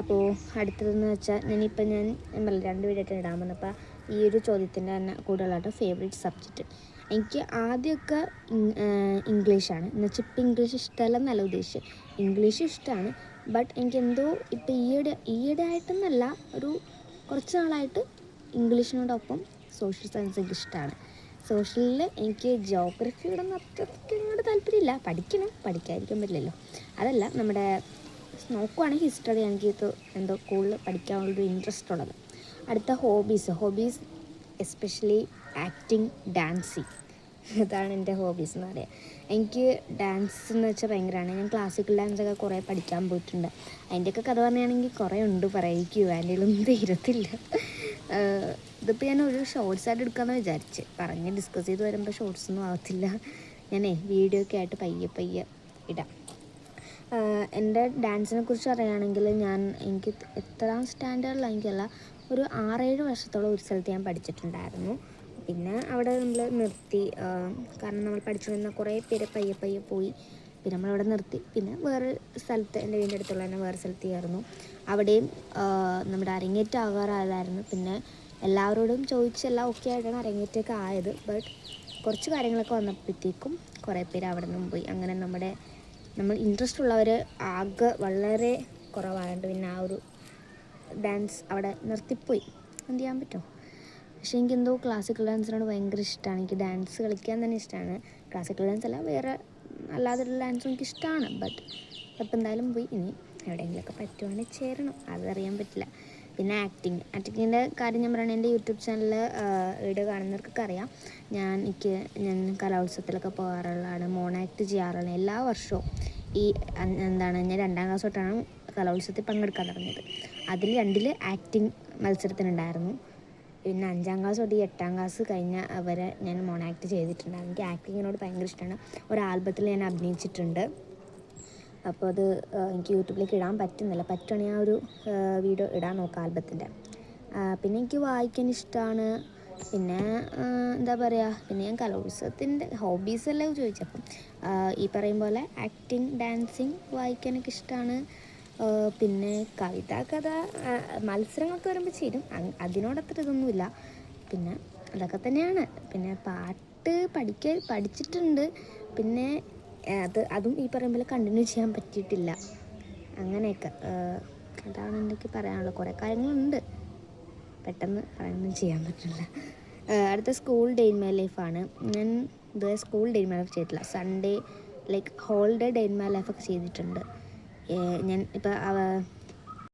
അപ്പോൾ അടുത്തതെന്ന് വെച്ചാൽ ഞാൻ പറഞ്ഞില്ല 2 വീഡിയോ ഇടാൻ വന്നു. അപ്പോൾ ഈ ഒരു ചോദ്യത്തിൻ്റെ തന്നെ കൂടുതലായിട്ട് ഫേവറേറ്റ് സബ്ജക്റ്റ് എനിക്ക് ആദ്യമൊക്കെ ഇംഗ്ലീഷാണ്. എന്ന് വെച്ചാൽ ഇപ്പം ഇംഗ്ലീഷ് ഇഷ്ടമല്ലെന്നല്ല ഉദ്ദേശിച്ചത്, ഇംഗ്ലീഷ് ഇഷ്ടമാണ്. ബട്ട് എനിക്കെന്തോ ഇപ്പം ഈയിടെ ആയിട്ടെന്നല്ല, ഒരു കുറച്ച് നാളായിട്ട് ഇംഗ്ലീഷിനോടൊപ്പം സോഷ്യൽ സയൻസ് എനിക്ക് ഇഷ്ടമാണ്. സോഷ്യലിൽ എനിക്ക് ജോഗ്രഫിയോടൊന്നും അത്രയ്ക്ക് അങ്ങോട്ട് താല്പര്യമില്ല. പഠിക്കാതിരിക്കാൻ പറ്റില്ലല്ലോ. അതല്ല, നമ്മുടെ നോക്കുവാണെങ്കിൽ ഹിസ്റ്ററി എനിക്ക് എന്തോ കൂടുതൽ പഠിക്കാനുള്ളൊരു ഇൻട്രസ്റ്റ് ഉള്ളത്. അടുത്ത ഹോബീസ് എസ്പെഷ്യലി ആക്ടിങ്, ഡാൻസിങ്. അതാണ് എൻ്റെ ഹോബീസ് എന്ന് പറയുക. എനിക്ക് ഡാൻസ് എന്ന് വെച്ചാൽ ഭയങ്കരമാണ്. ഞാൻ ക്ലാസിക്കൽ ഡാൻസൊക്കെ കുറേ പഠിക്കാൻ പോയിട്ടുണ്ട്. അതിൻ്റെയൊക്കെ കഥ പറയുകയാണെങ്കിൽ കുറേ ഉണ്ട് പറയിക്കൂ, അതിൻ്റെയൊന്നും തീരത്തില്ല. ഇതിപ്പോൾ ഞാൻ ഒരു ഷോർട്സായിട്ട് എടുക്കാമെന്ന് വിചാരിച്ച് പറഞ്ഞ് ഡിസ്കസ് ചെയ്ത് വരുമ്പോൾ ഷോർട്സൊന്നും ആകത്തില്ല. ഞാനേ വീഡിയോ ഒക്കെ ആയിട്ട് പയ്യെ ഇടാം. എൻ്റെ ഡാൻസിനെ കുറിച്ച് പറയുകയാണെങ്കിൽ എനിക്ക് എത്രാം സ്റ്റാൻഡേർഡിലായിരിക്കല്ല, ഒരു 6-7 വർഷത്തോളം ഒരു സ്ഥലത്ത് ഞാൻ പഠിച്ചിട്ടുണ്ടായിരുന്നു. പിന്നെ അവിടെ നമ്മൾ നിർത്തി. കാരണം നമ്മൾ പഠിച്ചുകൊണ്ടിരുന്ന കുറേ പേര് പയ്യെ പോയി. പിന്നെ നമ്മളവിടെ നിർത്തി. പിന്നെ വേറെ സ്ഥലത്ത്, എൻ്റെ വീടിൻ്റെ അടുത്തുള്ള തന്നെ വേറെ സ്ഥലത്ത് ചേർന്നു. അവിടെയും നമ്മുടെ അരങ്ങേറ്റം ആകാറായതായിരുന്നു. പിന്നെ എല്ലാവരോടും ചോദിച്ചെല്ലാം ഓക്കെ ആയിട്ടാണ് അരങ്ങേറ്റമൊക്കെ ആയത്. ബട്ട് കുറച്ച് കാര്യങ്ങളൊക്കെ വന്നപ്പോഴത്തേക്കും കുറേ പേര് അവിടെ നിന്നും പോയി. അങ്ങനെ നമ്മൾ ഇൻട്രസ്റ്റ് ഉള്ളവർ ആകെ വളരെ കുറവായതുകൊണ്ട് പിന്നെ ആ ഒരു ഡാൻസ് അവിടെ നിർത്തിപ്പോയി. എന്ത് ചെയ്യാൻ പറ്റും. പക്ഷേ എനിക്കെന്തോ ക്ലാസിക്കൽ ഡാൻസിനോട് ഭയങ്കര ഇഷ്ടമാണ്. എനിക്ക് ഡാൻസ് കളിക്കാൻ തന്നെ ഇഷ്ടമാണ്. ക്ലാസിക്കൽ ഡാൻസ് അല്ല, വേറെ അല്ലാതെയുള്ള ഡാൻസും എനിക്കിഷ്ടമാണ്. ബട്ട് അപ്പം എന്തായാലും പോയി. ഇനി എവിടെയെങ്കിലുമൊക്കെ പറ്റുവാണെങ്കിൽ ചേരണം, അതറിയാൻ പറ്റില്ല. പിന്നെ ആക്ടിങ്ങിൻ്റെ കാര്യം ഞാൻ പറയുകയാണെങ്കിൽ എൻ്റെ യൂട്യൂബ് ചാനൽ വീഡിയോ കാണുന്നവർക്കൊക്കെ അറിയാം. ഞാൻ കലോത്സവത്തിലൊക്കെ പോകാറുള്ളതാണ്, മോണാക്ട് ചെയ്യാറുള്ളത് എല്ലാ വർഷവും. ഞാൻ 2ാം ക്ലാസ് തൊട്ടാണ് കലോത്സവത്തിൽ പങ്കെടുക്കാൻ തുടങ്ങിയത്. അതിൽ 2ൽ ആക്ടിങ് മത്സരത്തിനുണ്ടായിരുന്നു. പിന്നെ 5ാം ക്ലാസ് തൊട്ട് 8ാം ക്ലാസ് കഴിഞ്ഞ വരെ ഞാൻ മോണാക്ട് ചെയ്തിട്ടുണ്ടായിരുന്നു. എനിക്ക് ആക്ടിങ്ങിനോട് ഭയങ്കര ഇഷ്ടമാണ്. ഒരു ആൽബത്തിൽ ഞാൻ അഭിനയിച്ചിട്ടുണ്ട്. അപ്പോൾ അത് എനിക്ക് യൂട്യൂബിലേക്ക് ഇടാൻ പറ്റുന്നില്ല. പറ്റുവാണെങ്കിൽ ആ ഒരു വീഡിയോ ഇടാൻ നോക്കാം ആൽബത്തിൻ്റെ. പിന്നെ എനിക്ക് വായിക്കാൻ ഇഷ്ടമാണ്. പിന്നെ എന്താ പറയുക, പിന്നെ ഞാൻ കലോത്സവത്തിൻ്റെ ഹോബീസെല്ലാം ചോദിച്ചപ്പം ഈ പറയും പോലെ ആക്ടിങ്, ഡാൻസിങ്, വായിക്കാനൊക്കെ ഇഷ്ടമാണ്. പിന്നെ കഥ മത്സരങ്ങളൊക്കെ വരുമ്പോൾ ചേരും. അതിനോടത്ര ഇതൊന്നുമില്ല. പിന്നെ അതൊക്കെ തന്നെയാണ്. പിന്നെ പാട്ട് പഠിച്ചിട്ടുണ്ട്. പിന്നെ അതും ഈ പറയും പോലെ കണ്ടിന്യൂ ചെയ്യാൻ പറ്റിയിട്ടില്ല. അങ്ങനെയൊക്കെ അതാണ് എനിക്ക് പറയാനുള്ളത്. കുറേ കാര്യങ്ങളുണ്ട്, പെട്ടെന്ന് പറയാനൊന്നും ചെയ്യാൻ പറ്റില്ല. അടുത്ത സ്കൂൾ ഡേ ഇൻ മൈ ലൈഫാണ്. ഞാൻ ഇതുവരെ school day in my life ചെയ്തിട്ടില്ല. Sunday like holiday day in my ലൈഫൊക്കെ ചെയ്തിട്ടുണ്ട്. ഞാൻ ഇപ്പോൾ